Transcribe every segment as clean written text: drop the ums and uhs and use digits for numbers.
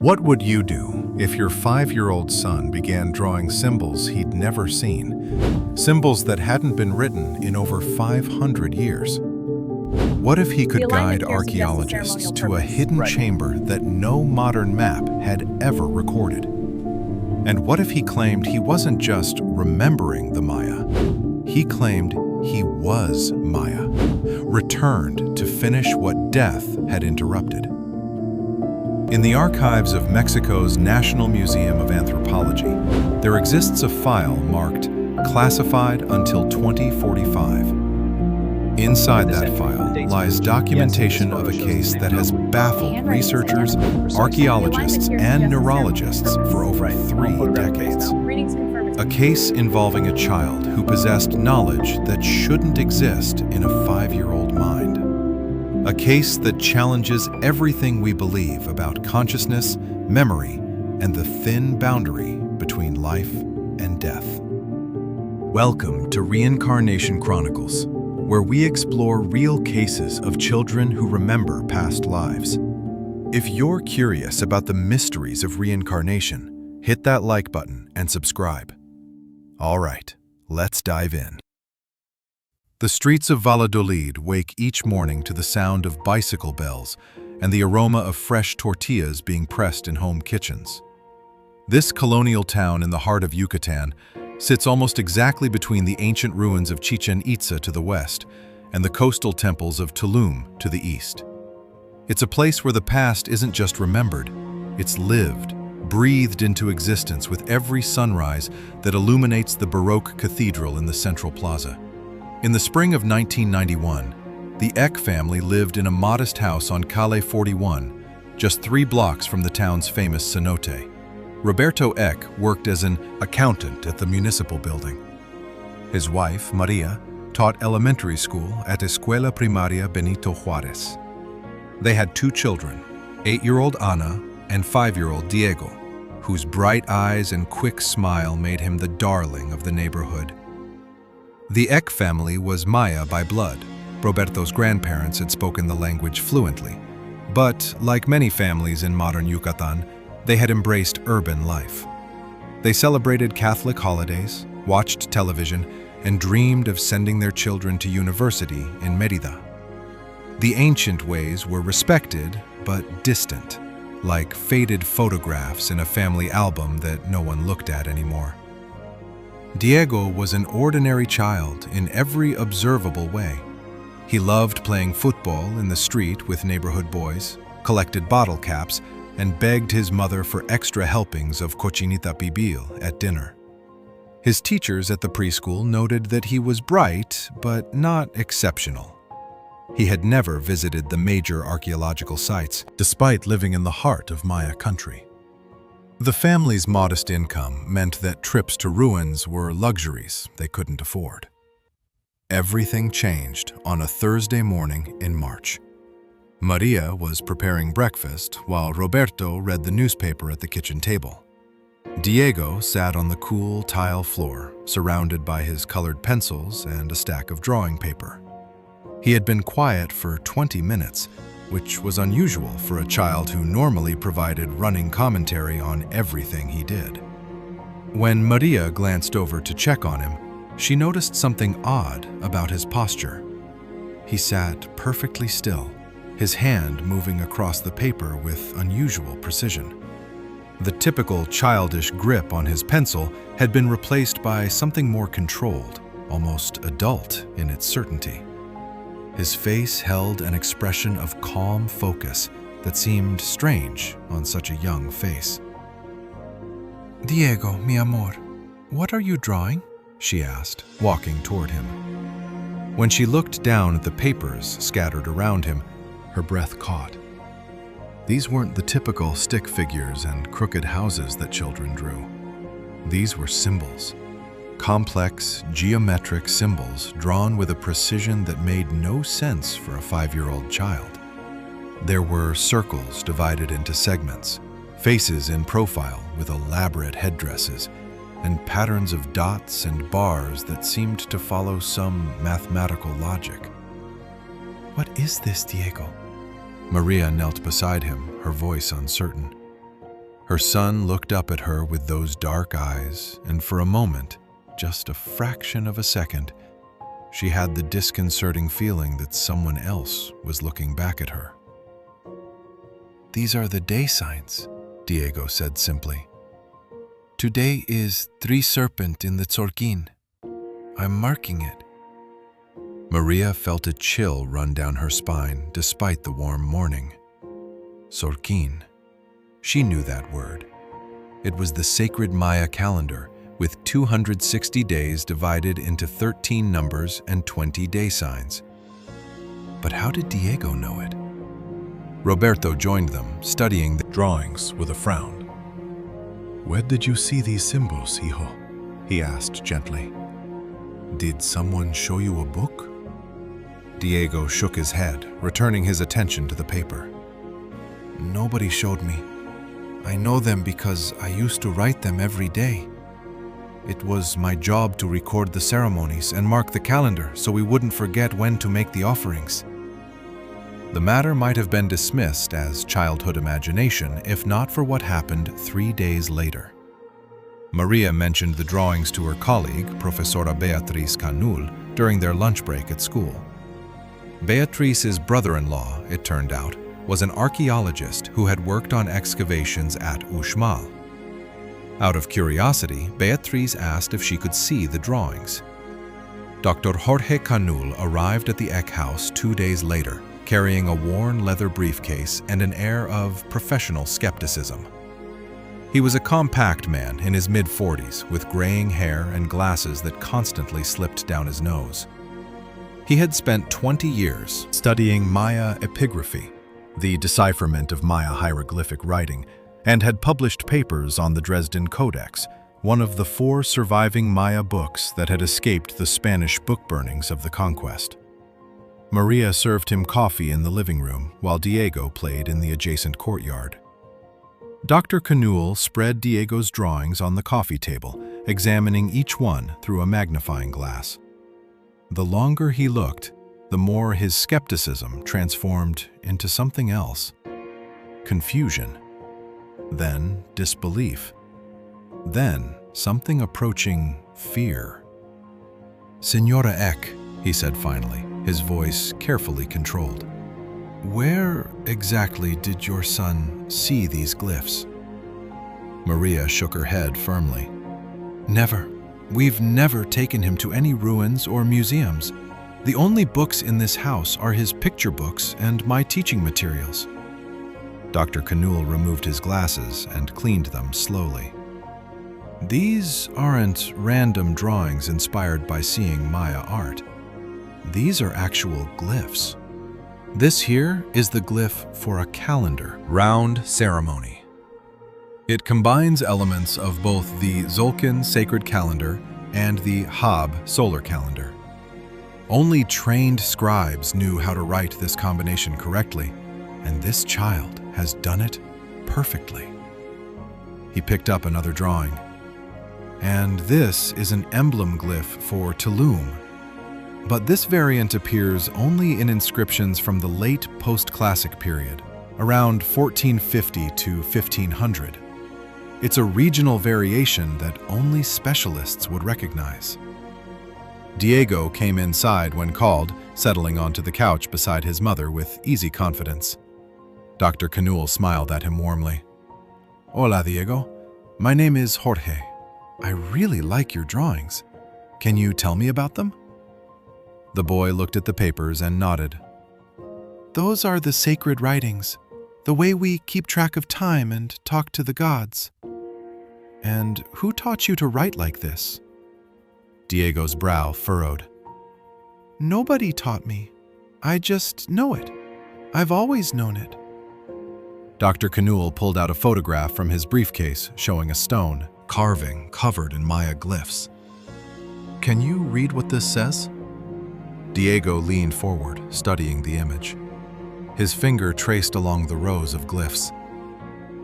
What would you do if your 5-year-old son began drawing symbols he'd never seen? Symbols that hadn't been written in over 500 years. What if he could guide archaeologists to a hidden chamber that no modern map had ever recorded? And what if he claimed he wasn't just remembering the Maya? He claimed he was Maya, returned to finish what death had interrupted. In the archives of Mexico's National Museum of Anthropology, there exists a file marked "Classified until 2045." Inside that file lies documentation of a case that has baffled researchers, archaeologists, and neurologists for over 3 decades. A case involving a child who possessed knowledge that shouldn't exist in a 5-year-old mind. A case that challenges everything we believe about consciousness, memory, and the thin boundary between life and death. Welcome to Reincarnation Chronicles, where we explore real cases of children who remember past lives. If you're curious about the mysteries of reincarnation, hit that like button and subscribe. All right, let's dive in. The streets of Valladolid wake each morning to the sound of bicycle bells and the aroma of fresh tortillas being pressed in home kitchens. This colonial town in the heart of Yucatan sits almost exactly between the ancient ruins of Chichen Itza to the west and the coastal temples of Tulum to the east. It's a place where the past isn't just remembered, it's lived, breathed into existence with every sunrise that illuminates the Baroque cathedral in the central plaza. In the spring of 1991, the Eck family lived in a modest house on Calle 41, just 3 blocks from the town's famous cenote. Roberto Eck worked as an accountant at the municipal building. His wife, Maria, taught elementary school at Escuela Primaria Benito Juárez. They had 2 children, 8-year-old Ana and 5-year-old Diego, whose bright eyes and quick smile made him the darling of the neighborhood. The Eck family was Maya by blood. Roberto's grandparents had spoken the language fluently, but like many families in modern Yucatan, they had embraced urban life. They celebrated Catholic holidays, watched television, and dreamed of sending their children to university in Mérida. The ancient ways were respected, but distant, like faded photographs in a family album that no one looked at anymore. Diego was an ordinary child in every observable way. He loved playing football in the street with neighborhood boys, collected bottle caps, and begged his mother for extra helpings of cochinita pibil at dinner. His teachers at the preschool noted that he was bright, but not exceptional. He had never visited the major archaeological sites, despite living in the heart of Maya country. The family's modest income meant that trips to ruins were luxuries they couldn't afford. Everything changed on a Thursday morning in March. Maria was preparing breakfast while Roberto read the newspaper at the kitchen table. Diego sat on the cool tile floor, surrounded by his colored pencils and a stack of drawing paper. He had been quiet for 20 minutes, which was unusual for a child who normally provided running commentary on everything he did. When Maria glanced over to check on him, she noticed something odd about his posture. He sat perfectly still, his hand moving across the paper with unusual precision. The typical childish grip on his pencil had been replaced by something more controlled, almost adult in its certainty. His face held an expression of calm focus that seemed strange on such a young face. "Diego, mi amor, what are you drawing?" she asked, walking toward him. When she looked down at the papers scattered around him, her breath caught. These weren't the typical stick figures and crooked houses that children drew. These were symbols. Complex, geometric symbols drawn with a precision that made no sense for a 5-year-old child. There were circles divided into segments, faces in profile with elaborate headdresses, and patterns of dots and bars that seemed to follow some mathematical logic. "What is this, Diego?" Maria knelt beside him, her voice uncertain. Her son looked up at her with those dark eyes, and for a moment, just a fraction of a second, she had the disconcerting feeling that someone else was looking back at her. "These are the day signs," Diego said simply. "Today is 3 serpent in the Tzorkin. I'm marking it." Maria felt a chill run down her spine despite the warm morning. Tzorkin. She knew that word. It was the sacred Maya calendar with 260 days divided into 13 numbers and 20 day signs. But how did Diego know it? Roberto joined them, studying the drawings with a frown. "Where did you see these symbols, hijo?" he asked gently. "Did someone show you a book?" Diego shook his head, returning his attention to the paper. "Nobody showed me. I know them because I used to write them every day. It was my job to record the ceremonies and mark the calendar so we wouldn't forget when to make the offerings." The matter might have been dismissed as childhood imagination if not for what happened 3 days later. Maria mentioned the drawings to her colleague, Profesora Beatriz Canul, during their lunch break at school. Beatriz's brother-in-law, it turned out, was an archaeologist who had worked on excavations at Uxmal. Out of curiosity, Beatriz asked if she could see the drawings. Dr. Jorge Canul arrived at the Eck house 2 days later, carrying a worn leather briefcase and an air of professional skepticism. He was a compact man in his mid-40s with graying hair and glasses that constantly slipped down his nose. He had spent 20 years studying Maya epigraphy, the decipherment of Maya hieroglyphic writing, and had published papers on the Dresden Codex, one of the 4 surviving Maya books that had escaped the Spanish book burnings of the conquest. Maria served him coffee in the living room while Diego played in the adjacent courtyard. Dr. Canul spread Diego's drawings on the coffee table, examining each one through a magnifying glass. The longer he looked, the more his skepticism transformed into something else. Confusion. Then disbelief. Then something approaching fear. "Senora Eck," he said finally, his voice carefully controlled. "Where exactly did your son see these glyphs?" Maria shook her head firmly. "Never. We've never taken him to any ruins or museums. The only books in this house are his picture books and my teaching materials." Dr. Canul removed his glasses and cleaned them slowly. "These aren't random drawings inspired by seeing Maya art. These are actual glyphs. This here is the glyph for a calendar, round ceremony. It combines elements of both the Tzolk'in sacred calendar and the Hab solar calendar. Only trained scribes knew how to write this combination correctly, and this child has done it perfectly." He picked up another drawing. "And this is an emblem glyph for Tulum. But this variant appears only in inscriptions from the late post-classic period, around 1450 to 1500. It's a regional variation that only specialists would recognize." Diego came inside when called, settling onto the couch beside his mother with easy confidence. Dr. Canul smiled at him warmly. "Hola, Diego. My name is Jorge. I really like your drawings. Can you tell me about them?" The boy looked at the papers and nodded. "Those are the sacred writings, the way we keep track of time and talk to the gods." "And who taught you to write like this?" Diego's brow furrowed. "Nobody taught me. I just know it. I've always known it." Dr. Canul pulled out a photograph from his briefcase showing a stone carving covered in Maya glyphs. "Can you read what this says?" Diego leaned forward, studying the image. His finger traced along the rows of glyphs.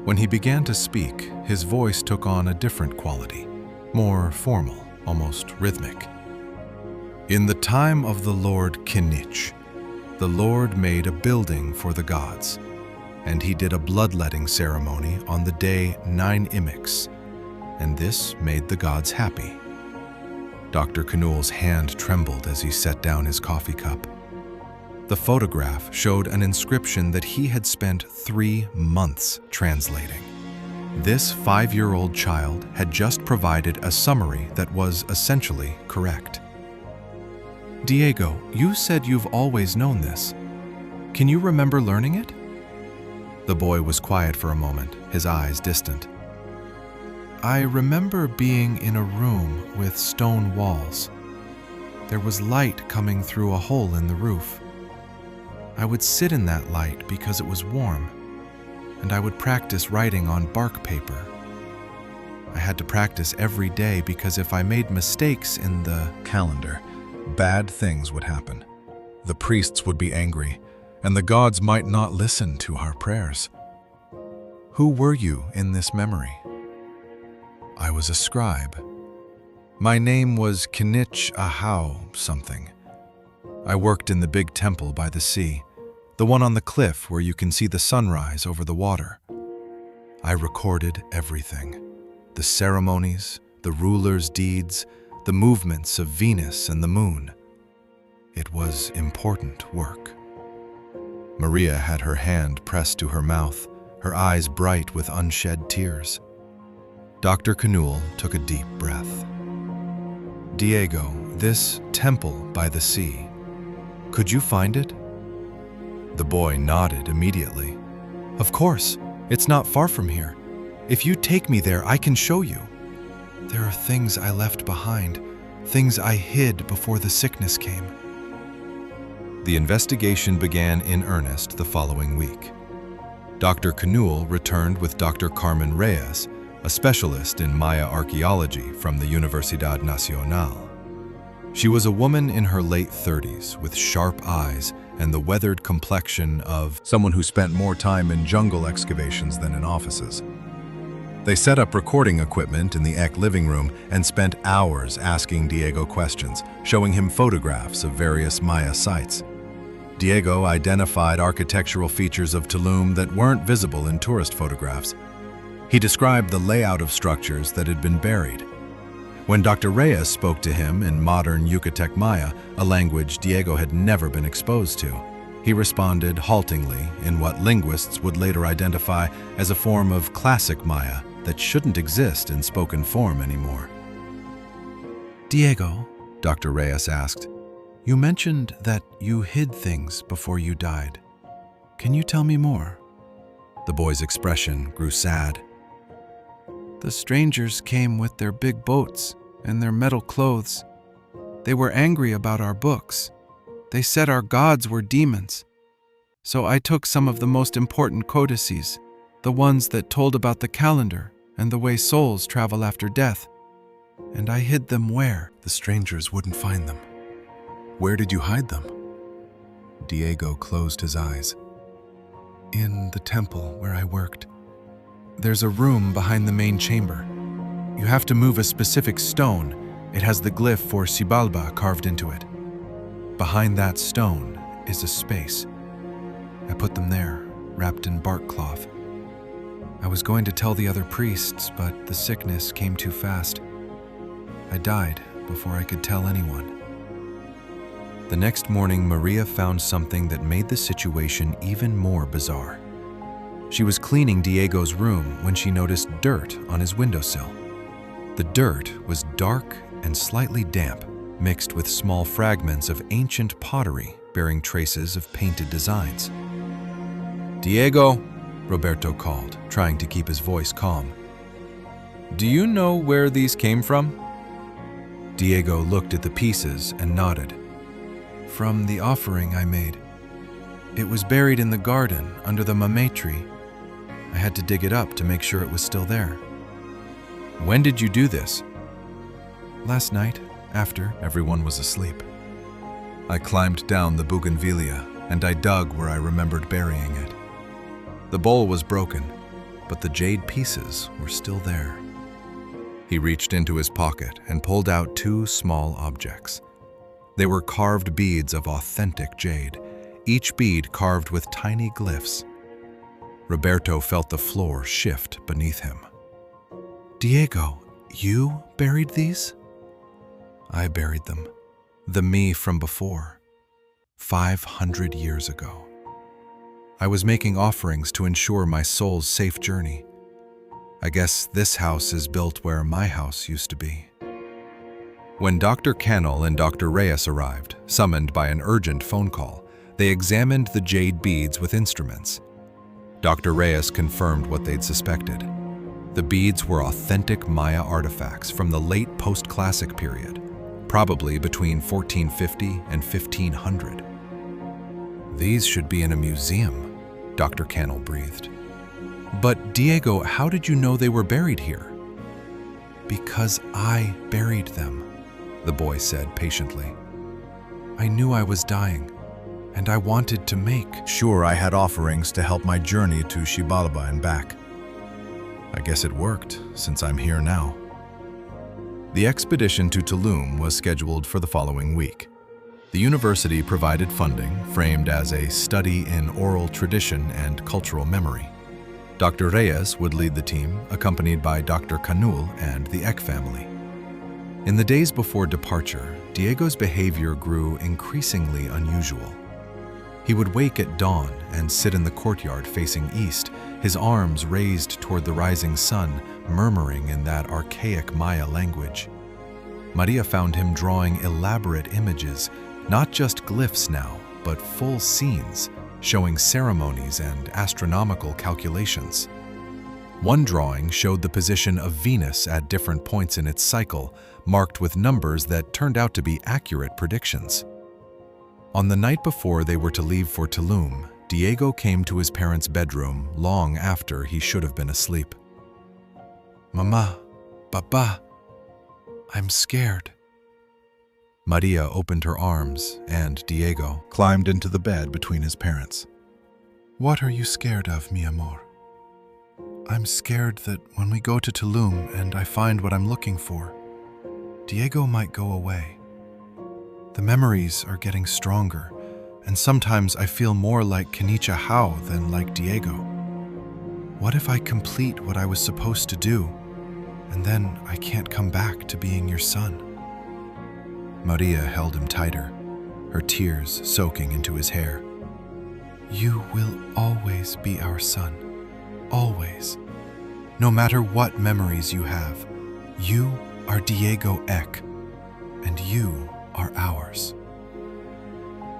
When he began to speak, his voice took on a different quality, more formal, almost rhythmic. "In the time of the Lord K'inich, the Lord made a building for the gods. and he did a bloodletting ceremony on the day 9 Imix, and this made the gods happy. Dr. K'inch's hand trembled as he set down his coffee cup. The photograph showed an inscription that he had spent 3 months translating. This 5-year-old child had just provided a summary that was essentially correct. Diego, you said you've always known this. Can you remember learning it? The boy was quiet for a moment, his eyes distant. I remember being in a room with stone walls. There was light coming through a hole in the roof. I would sit in that light because it was warm, and I would practice writing on bark paper. I had to practice every day because if I made mistakes in the calendar, bad things would happen. The priests would be angry, and the gods might not listen to our prayers. Who were you in this memory? I was a scribe. My name was K'inich Ahau something. I worked in the big temple by the sea, the one on the cliff where you can see the sunrise over the water. I recorded everything. The ceremonies, the rulers' deeds, the movements of Venus and the moon. It was important work. Maria had her hand pressed to her mouth, her eyes bright with unshed tears. Dr. K'inch took a deep breath. Diego, this temple by the sea, could you find it? The boy nodded immediately. Of course, it's not far from here. If you take me there, I can show you. There are things I left behind, things I hid before the sickness came. The investigation began in earnest the following week. Dr. K'inch returned with Dr. Carmen Reyes, a specialist in Maya archaeology from the Universidad Nacional. She was a woman in her late 30s with sharp eyes and the weathered complexion of someone who spent more time in jungle excavations than in offices. They set up recording equipment in the Ek living room and spent hours asking Diego questions, showing him photographs of various Maya sites. Diego identified architectural features of Tulum that weren't visible in tourist photographs. He described the layout of structures that had been buried. When Dr. Reyes spoke to him in modern Yucatec Maya, a language Diego had never been exposed to, he responded haltingly in what linguists would later identify as a form of classic Maya that shouldn't exist in spoken form anymore. Diego, Dr. Reyes asked, you mentioned that you hid things before you died. Can you tell me more? The boy's expression grew sad. The strangers came with their big boats and their metal clothes. They were angry about our books. They said our gods were demons. So I took some of the most important codices, the ones that told about the calendar and the way souls travel after death, and I hid them where the strangers wouldn't find them. Where did you hide them? Diego closed his eyes. In the temple where I worked. There's a room behind the main chamber. You have to move a specific stone. It has the glyph for Xibalba carved into it. Behind that stone is a space. I put them there, wrapped in bark cloth. I was going to tell the other priests, but the sickness came too fast. I died before I could tell anyone. The next morning, Maria found something that made the situation even more bizarre. She was cleaning Diego's room when she noticed dirt on his windowsill. The dirt was dark and slightly damp, mixed with small fragments of ancient pottery bearing traces of painted designs. Diego, Roberto called, trying to keep his voice calm. Do you know where these came from? Diego looked at the pieces and nodded. From the offering I made. It was buried in the garden under the mamey tree. I had to dig it up to make sure it was still there. When did you do this? Last night, after everyone was asleep. I climbed down the bougainvillea and I dug where I remembered burying it. The bowl was broken, but the jade pieces were still there. He reached into his pocket and pulled out 2 small objects. They were carved beads of authentic jade, each bead carved with tiny glyphs. Roberto felt the floor shift beneath him. "Diego, you buried these?" "I buried them. The me from before. 500 years ago. I was making offerings to ensure my soul's safe journey. I guess this house is built where my house used to be." When Dr. Cannell and Dr. Reyes arrived, summoned by an urgent phone call, they examined the jade beads with instruments. Dr. Reyes confirmed what they'd suspected. The beads were authentic Maya artifacts from the late post-classic period, probably between 1450 and 1500. "These should be in a museum," Dr. Cannell breathed. "But Diego, how did you know they were buried here?" "Because I buried them," the boy said patiently. "I knew I was dying, and I wanted to make sure I had offerings to help my journey to Xibalba and back. I guess it worked, since I'm here now." The expedition to Tulum was scheduled for the following week. The university provided funding, framed as a study in oral tradition and cultural memory. Dr. Reyes would lead the team, accompanied by Dr. Canul and the Eck family. In the days before departure, Diego's behavior grew increasingly unusual. He would wake at dawn and sit in the courtyard facing east, his arms raised toward the rising sun, murmuring in that archaic Maya language. Maria found him drawing elaborate images, not just glyphs now, but full scenes, showing ceremonies and astronomical calculations. One drawing showed the position of Venus at different points in its cycle, marked with numbers that turned out to be accurate predictions. On the night before they were to leave for Tulum, Diego came to his parents' bedroom long after he should have been asleep. "Mama, Papa, I'm scared." Maria opened her arms, and Diego climbed into the bed between his parents. "What are you scared of, mi amor?" "I'm scared that when we go to Tulum and I find what I'm looking for, Diego might go away. The memories are getting stronger, and sometimes I feel more like K'inich Ahau than like Diego. What if I complete what I was supposed to do, and then I can't come back to being your son?" Maria held him tighter, her tears soaking into his hair. "You will always be our son, always. No matter what memories you have, you are Diego Eck, and you are ours."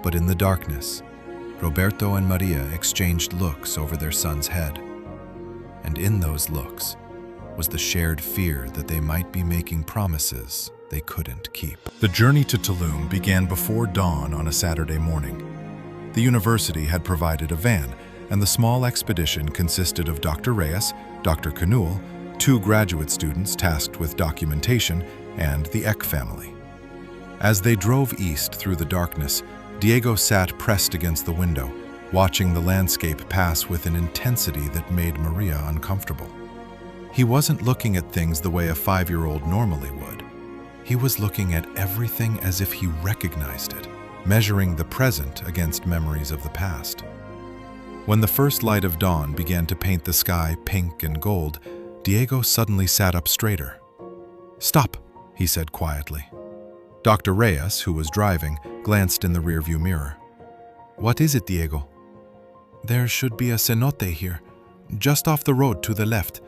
But in the darkness, Roberto and Maria exchanged looks over their son's head. And in those looks was the shared fear that they might be making promises they couldn't keep. The journey to Tulum began before dawn on a Saturday morning. The university had provided a van, and the small expedition consisted of Dr. Reyes, Dr. Canul, 2 graduate students tasked with documentation, and the Eck family. As they drove east through the darkness, Diego sat pressed against the window, watching the landscape pass with an intensity that made Maria uncomfortable. He wasn't looking at things the way a 5-year-old normally would. He was looking at everything as if he recognized it, measuring the present against memories of the past. When the first light of dawn began to paint the sky pink and gold, Diego suddenly sat up straighter. "Stop," he said quietly. Dr. Reyes, who was driving, glanced in the rearview mirror. "What is it, Diego?" "There should be a cenote here, just off the road to the left.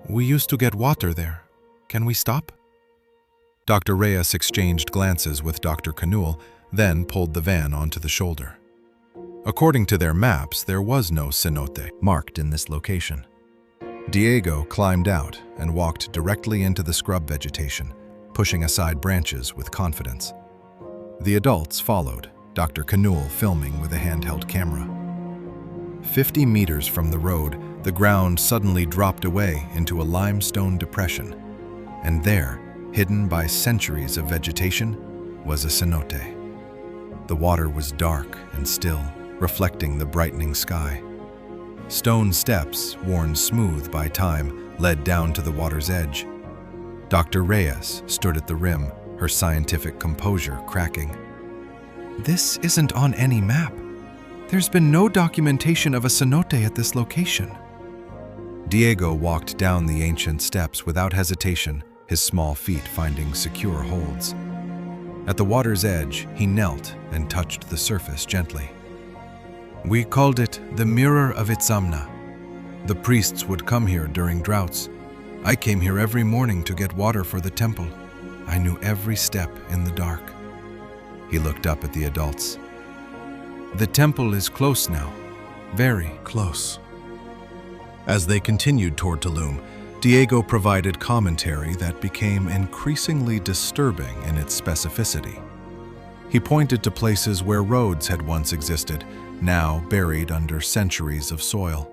We used to get water there. Can we stop?" Dr. Reyes exchanged glances with Dr. Canul, then pulled the van onto the shoulder. According to their maps, there was no cenote marked in this location. Diego climbed out and walked directly into the scrub vegetation, pushing aside branches with confidence. The adults followed, Dr. Canul filming with a handheld camera. 50 meters from the road, the ground suddenly dropped away into a limestone depression, and there, hidden by centuries of vegetation, was a cenote. The water was dark and still, reflecting the brightening sky. Stone steps, worn smooth by time, led down to the water's edge. Dr. Reyes stood at the rim, her scientific composure cracking. "This isn't on any map. There's been no documentation of a cenote at this location. Diego walked down the ancient steps without hesitation, his small feet finding secure holds. At the water's edge, he knelt and touched the surface gently. We called it the Mirror of Itzamna. The priests would come here during droughts. I came here every morning to get water for the temple. I knew every step in the dark. He looked up at the adults. The temple is close now, very close. As they continued toward Tulum, Diego provided commentary that became increasingly disturbing in its specificity. He pointed to places where roads had once existed, now buried under centuries of soil.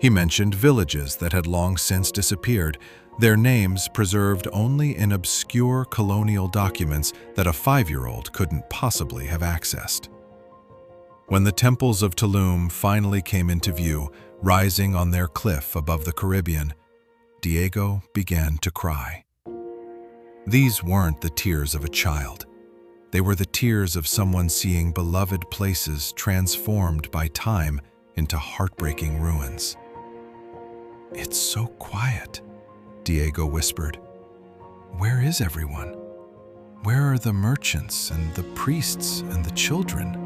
He mentioned villages that had long since disappeared, their names preserved only in obscure colonial documents that a 5-year-old couldn't possibly have accessed. When the temples of Tulum finally came into view, rising on their cliff above the Caribbean, Diego began to cry. These weren't the tears of a child. They were the tears of someone seeing beloved places transformed by time into heartbreaking ruins. It's so quiet, Diego whispered. Where is everyone? Where are the merchants and the priests and the children?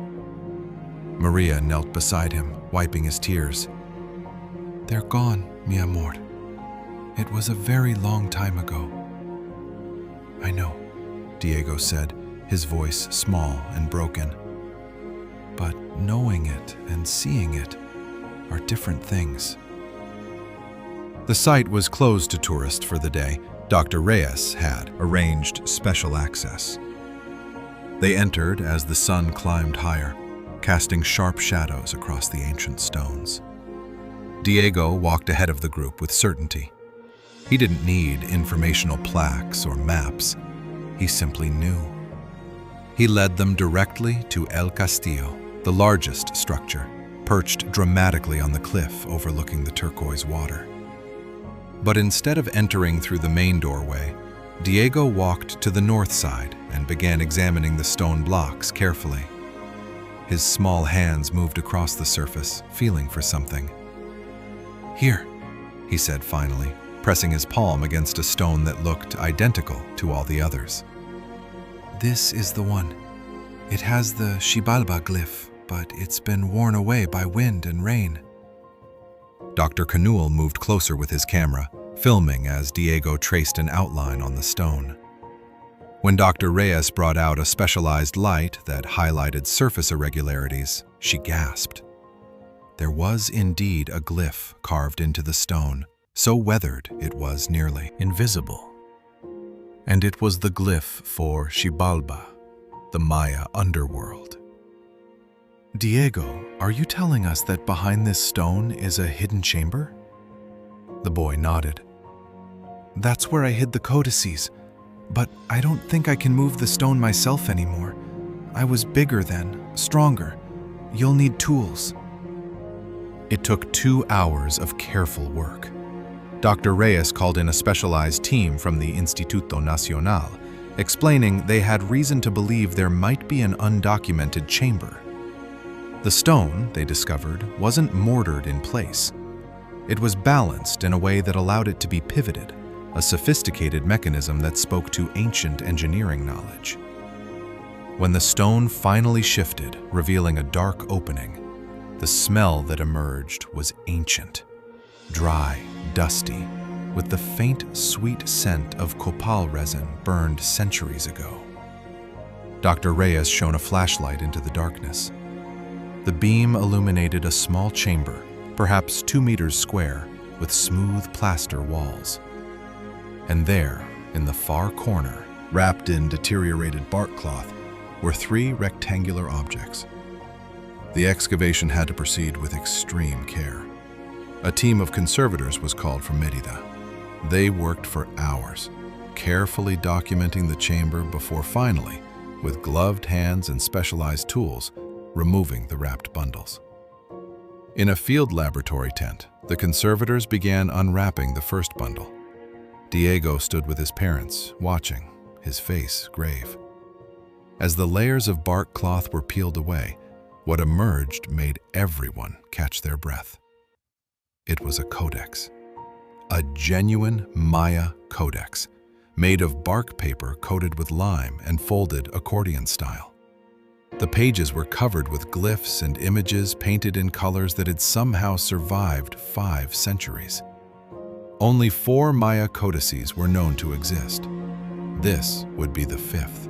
Maria knelt beside him, wiping his tears. They're gone, mi amor. It was a very long time ago. I know, Diego said, his voice small and broken. But knowing it and seeing it are different things. The site was closed to tourists for the day. Dr. Reyes had arranged special access. They entered as the sun climbed higher, casting sharp shadows across the ancient stones. Diego walked ahead of the group with certainty. He didn't need informational plaques or maps. He simply knew. He led them directly to El Castillo, the largest structure, perched dramatically on the cliff overlooking the turquoise water. But instead of entering through the main doorway, Diego walked to the north side and began examining the stone blocks carefully. His small hands moved across the surface, feeling for something. Here, he said finally, pressing his palm against a stone that looked identical to all the others. This is the one. It has the Xibalba glyph, but it's been worn away by wind and rain. Dr. Canul moved closer with his camera, filming as Diego traced an outline on the stone. When Dr. Reyes brought out a specialized light that highlighted surface irregularities, she gasped. There was indeed a glyph carved into the stone, so weathered it was nearly invisible. And it was the glyph for Xibalba, the Maya underworld. Diego, are you telling us that behind this stone is a hidden chamber? The boy nodded. That's where I hid the codices, but I don't think I can move the stone myself anymore. I was bigger then, stronger. You'll need tools. It took 2 hours of careful work. Dr. Reyes called in a specialized team from the Instituto Nacional, explaining they had reason to believe there might be an undocumented chamber. The stone, they discovered, wasn't mortared in place. It was balanced in a way that allowed it to be pivoted, a sophisticated mechanism that spoke to ancient engineering knowledge. When the stone finally shifted, revealing a dark opening, the smell that emerged was ancient, dry, dusty, with the faint, sweet scent of copal resin burned centuries ago. Dr. Reyes shone a flashlight into the darkness. The beam illuminated a small chamber, perhaps 2 meters square, with smooth plaster walls. And there, in the far corner, wrapped in deteriorated bark cloth, were 3 rectangular objects. The excavation had to proceed with extreme care. A team of conservators was called from Mérida. They worked for hours, carefully documenting the chamber before finally, with gloved hands and specialized tools, removing the wrapped bundles. In a field laboratory tent, the conservators began unwrapping the first bundle. Diego stood with his parents, watching, his face grave. As the layers of bark cloth were peeled away, What emerged made everyone catch their breath. It was a codex. A genuine Maya codex, made of bark paper coated with lime and folded accordion style. The pages were covered with glyphs and images painted in colors that had somehow survived 5 centuries. Only 4 Maya codices were known to exist. This would be the 5th.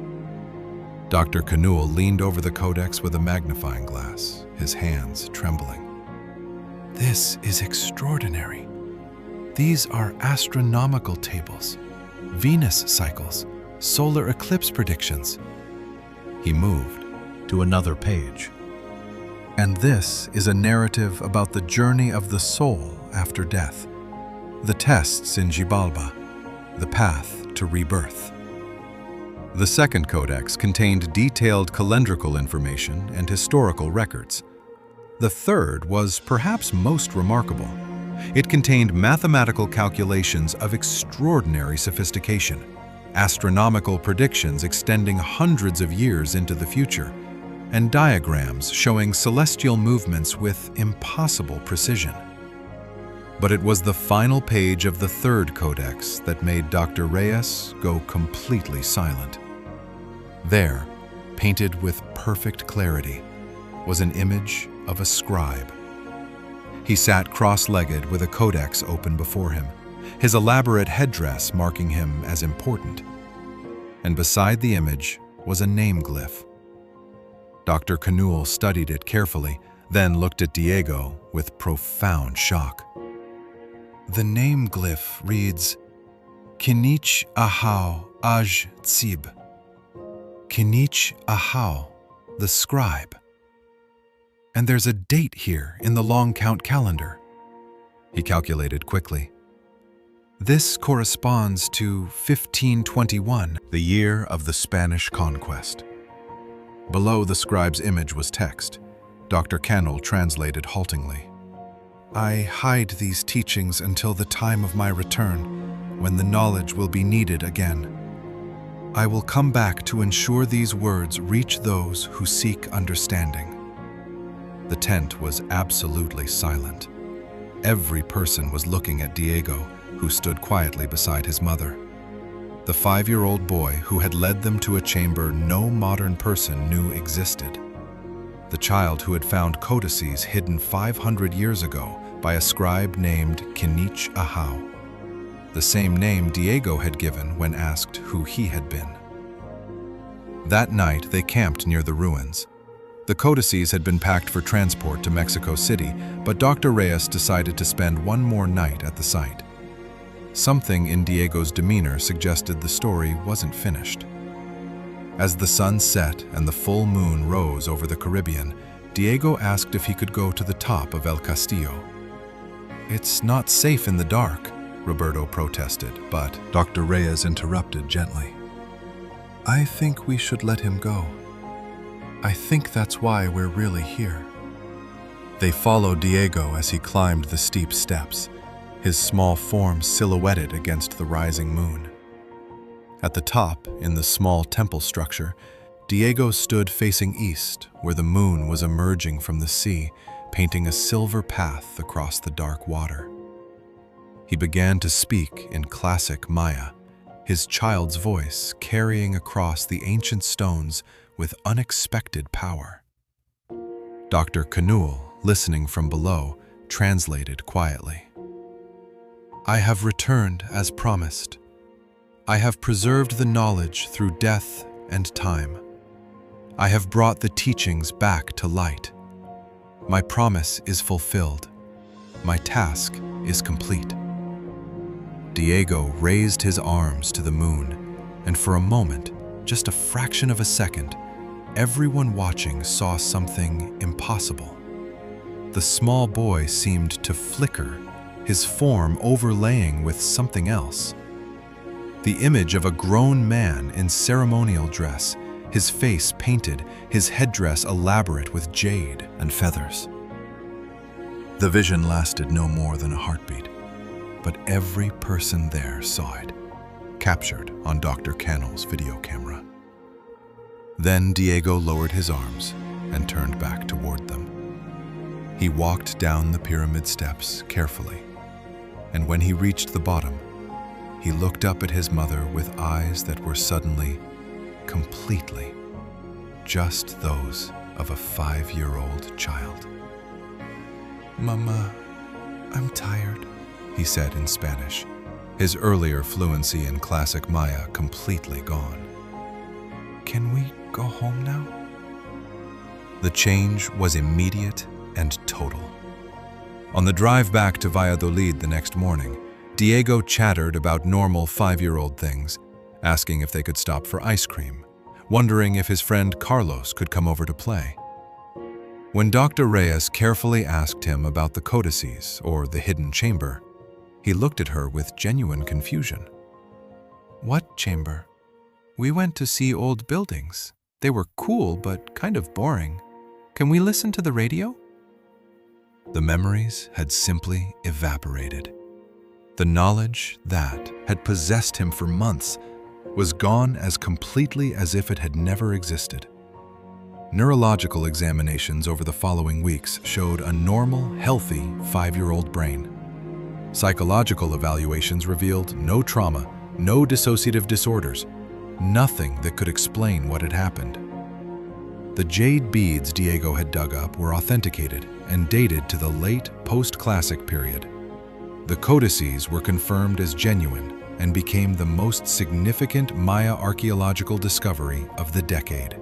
Dr. K'inich leaned over the codex with a magnifying glass, his hands trembling. This is extraordinary. These are astronomical tables, Venus cycles, solar eclipse predictions. He moved to another page. And this is a narrative about the journey of the soul after death, the tests in Xibalba, the path to rebirth. The second codex contained detailed calendrical information and historical records. The third was perhaps most remarkable. It contained mathematical calculations of extraordinary sophistication, astronomical predictions extending hundreds of years into the future, and diagrams showing celestial movements with impossible precision. But it was the final page of the third codex that made Dr. Reyes go completely silent. There, painted with perfect clarity, was an image of a scribe. He sat cross-legged with a codex open before him, his elaborate headdress marking him as important. And beside the image was a name glyph. Dr. K'inich studied it carefully, then looked at Diego with profound shock. The name glyph reads, K'inich Ahau aj tsib. K'inich Ahau, the scribe. And there's a date here in the long count calendar. He calculated quickly. This corresponds to 1521, the year of the Spanish conquest. Below the scribe's image was text. Dr. K'inich translated haltingly. I hide these teachings until the time of my return, when the knowledge will be needed again. I will come back to ensure these words reach those who seek understanding. The tent was absolutely silent. Every person was looking at Diego, who stood quietly beside his mother. The 5-year-old boy who had led them to a chamber no modern person knew existed. The child who had found codices hidden 500 years ago by a scribe named K'inich Ahau, the same name Diego had given when asked who he had been. That night, they camped near the ruins. The codices had been packed for transport to Mexico City, but Dr. Reyes decided to spend one more night at the site. Something in Diego's demeanor suggested the story wasn't finished. As the sun set and the full moon rose over the Caribbean, Diego asked if he could go to the top of El Castillo. It's not safe in the dark, Roberto protested, but Dr. Reyes interrupted gently. I think we should let him go. I think that's why we're really here. They followed Diego as he climbed the steep steps, his small form silhouetted against the rising moon. At the top, in the small temple structure, Diego stood facing east, where the moon was emerging from the sea, painting a silver path across the dark water. He began to speak in classic Maya, his child's voice carrying across the ancient stones with unexpected power. Dr. K'inich, listening from below, translated quietly. I have returned as promised. I have preserved the knowledge through death and time. I have brought the teachings back to light. My promise is fulfilled. My task is complete. Diego raised his arms to the moon, and for a moment, just a fraction of a second, everyone watching saw something impossible. The small boy seemed to flicker, his form overlaying with something else. The image of a grown man in ceremonial dress, his face painted, his headdress elaborate with jade and feathers. The vision lasted no more than a heartbeat, but every person there saw it, captured on Dr. K'inich's video camera. Then Diego lowered his arms, and turned back toward them. He walked down the pyramid steps carefully, and when he reached the bottom, he looked up at his mother with eyes that were suddenly, completely, just those of a 5-year-old child. "Mama, I'm tired," he said in Spanish, his earlier fluency in classic Maya completely gone. "Can we go home now?" The change was immediate and total. On the drive back to Valladolid the next morning, Diego chattered about normal 5-year-old things, asking if they could stop for ice cream, wondering if his friend Carlos could come over to play. When Dr. Reyes carefully asked him about the codices, or the hidden chamber, he looked at her with genuine confusion. "What chamber? We went to see old buildings. They were cool, but kind of boring. Can we listen to the radio?" The memories had simply evaporated. The knowledge that had possessed him for months was gone as completely as if it had never existed. Neurological examinations over the following weeks showed a normal, healthy 5-year-old brain. Psychological evaluations revealed no trauma, no dissociative disorders, nothing that could explain what had happened. The jade beads Diego had dug up were authenticated and dated to the late post-classic period. The codices were confirmed as genuine and became the most significant Maya archaeological discovery of the decade.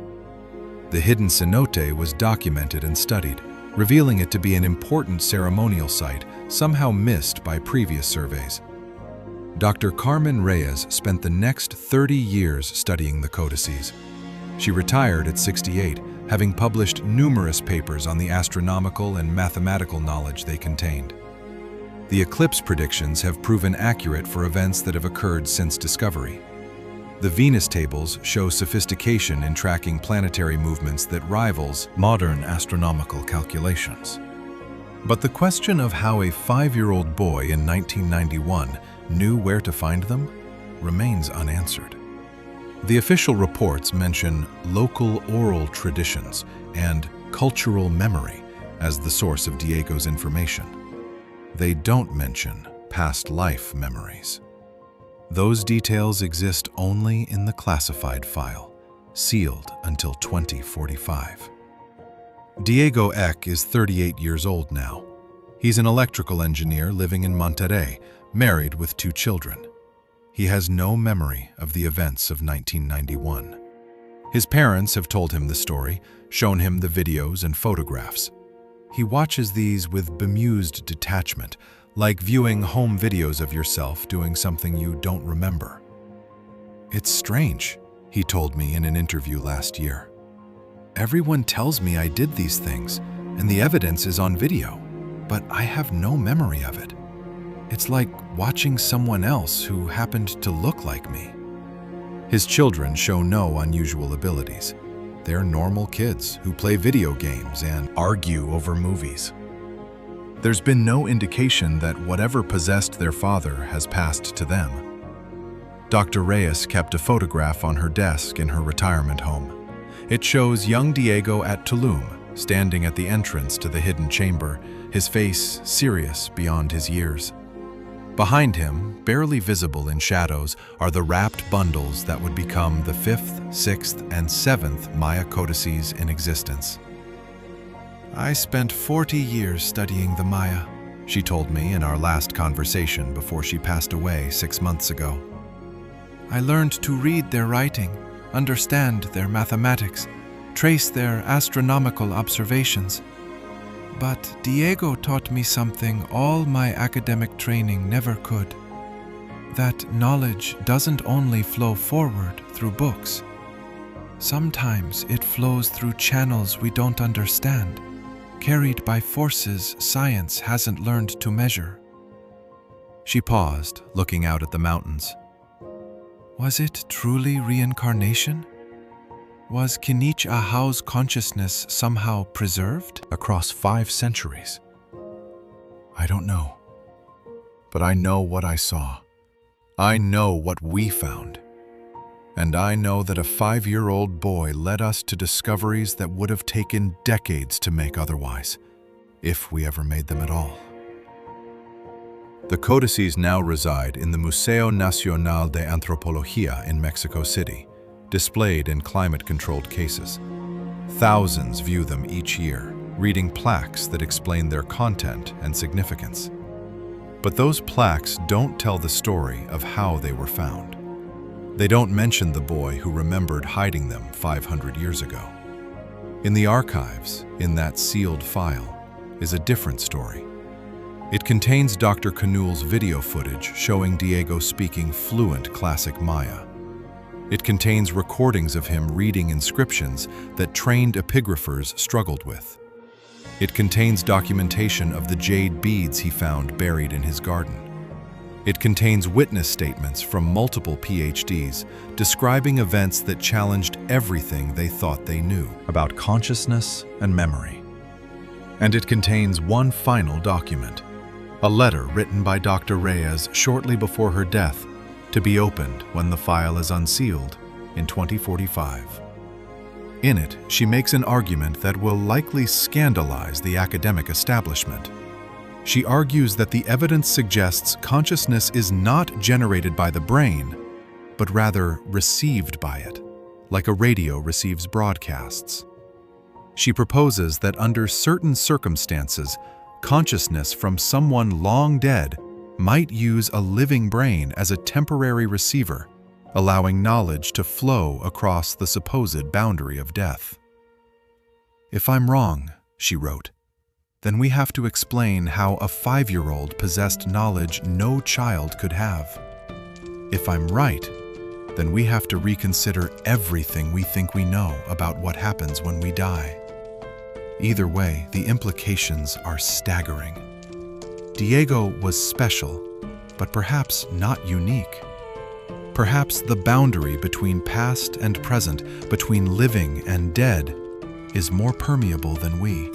The hidden cenote was documented and studied, revealing it to be an important ceremonial site somehow missed by previous surveys. Dr. Carmen Reyes spent the next 30 years studying the codices. She retired at 68, having published numerous papers on the astronomical and mathematical knowledge they contained. The eclipse predictions have proven accurate for events that have occurred since discovery. The Venus tables show sophistication in tracking planetary movements that rivals modern astronomical calculations. But the question of how a 5-year-old boy in 1991 knew where to find them remains unanswered. The official reports mention local oral traditions and cultural memory as the source of Diego's information. They don't mention past life memories. Those details exist only in the classified file, sealed until 2045. Diego Eck is 38 years old now. He's an electrical engineer living in Monterrey, married with 2 children. He has no memory of the events of 1991. His parents have told him the story, shown him the videos and photographs. He watches these with bemused detachment, like viewing home videos of yourself doing something you don't remember. "It's strange," he told me in an interview last year. "Everyone tells me I did these things, and the evidence is on video, but I have no memory of it. It's like watching someone else who happened to look like me." His children show no unusual abilities. They're normal kids who play video games and argue over movies. There's been no indication that whatever possessed their father has passed to them. Dr. Reyes kept a photograph on her desk in her retirement home. It shows young Diego at Tulum, standing at the entrance to the hidden chamber, his face serious beyond his years. Behind him, barely visible in shadows, are the wrapped bundles that would become the 5th, 6th, and 7th Maya codices in existence. "I spent 40 years studying the Maya," she told me in our last conversation before she passed away 6 months ago. "I learned to read their writing, understand their mathematics, trace their astronomical observations. But Diego taught me something all my academic training never could. That knowledge doesn't only flow forward through books. Sometimes it flows through channels we don't understand, carried by forces science hasn't learned to measure." She paused, looking out at the mountains. Was it truly reincarnation? Was K'inich Ahau's consciousness somehow preserved across 5 centuries? I don't know. But I know what I saw. I know what we found. And I know that a 5-year-old boy led us to discoveries that would have taken decades to make otherwise, if we ever made them at all. The codices now reside in the Museo Nacional de Antropología in Mexico City, displayed in climate-controlled cases. Thousands view them each year, reading plaques that explain their content and significance. But those plaques don't tell the story of how they were found. They don't mention the boy who remembered hiding them 500 years ago. In the archives, in that sealed file, is a different story. It contains Dr. Canul's video footage showing Diego speaking fluent classic Maya. It contains recordings of him reading inscriptions that trained epigraphers struggled with. It contains documentation of the jade beads he found buried in his garden. It contains witness statements from multiple PhDs describing events that challenged everything they thought they knew about consciousness and memory. And it contains one final document, a letter written by Dr. Reyes shortly before her death to be opened when the file is unsealed in 2045. In it, she makes an argument that will likely scandalize the academic establishment. She argues that the evidence suggests consciousness is not generated by the brain, but rather received by it, like a radio receives broadcasts. She proposes that under certain circumstances, consciousness from someone long dead might use a living brain as a temporary receiver, allowing knowledge to flow across the supposed boundary of death. "If I'm wrong," she wrote, "then we have to explain how a 5-year-old possessed knowledge no child could have. If I'm right, then we have to reconsider everything we think we know about what happens when we die." Either way, the implications are staggering. Diego was special, but perhaps not unique. Perhaps the boundary between past and present, between living and dead, is more permeable than we.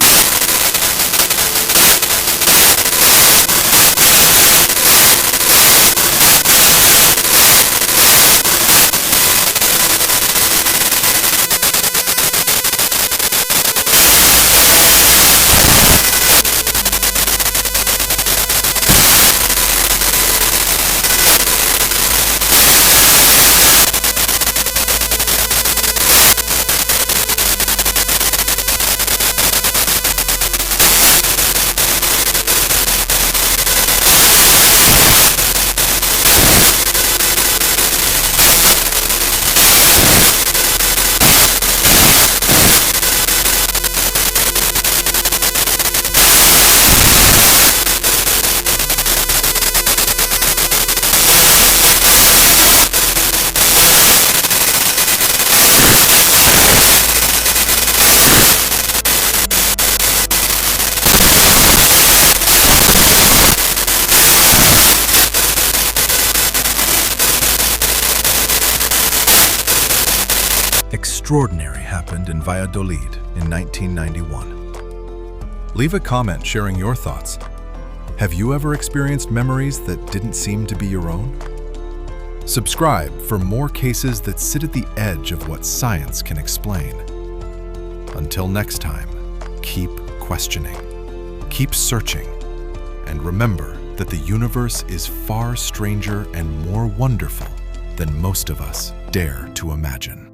Extraordinary happened in Valladolid in 1991. Leave a comment sharing your thoughts. Have you ever experienced memories that didn't seem to be your own? Subscribe for more cases that sit at the edge of what science can explain. Until next time, keep questioning, keep searching, and remember that the universe is far stranger and more wonderful than most of us dare to imagine.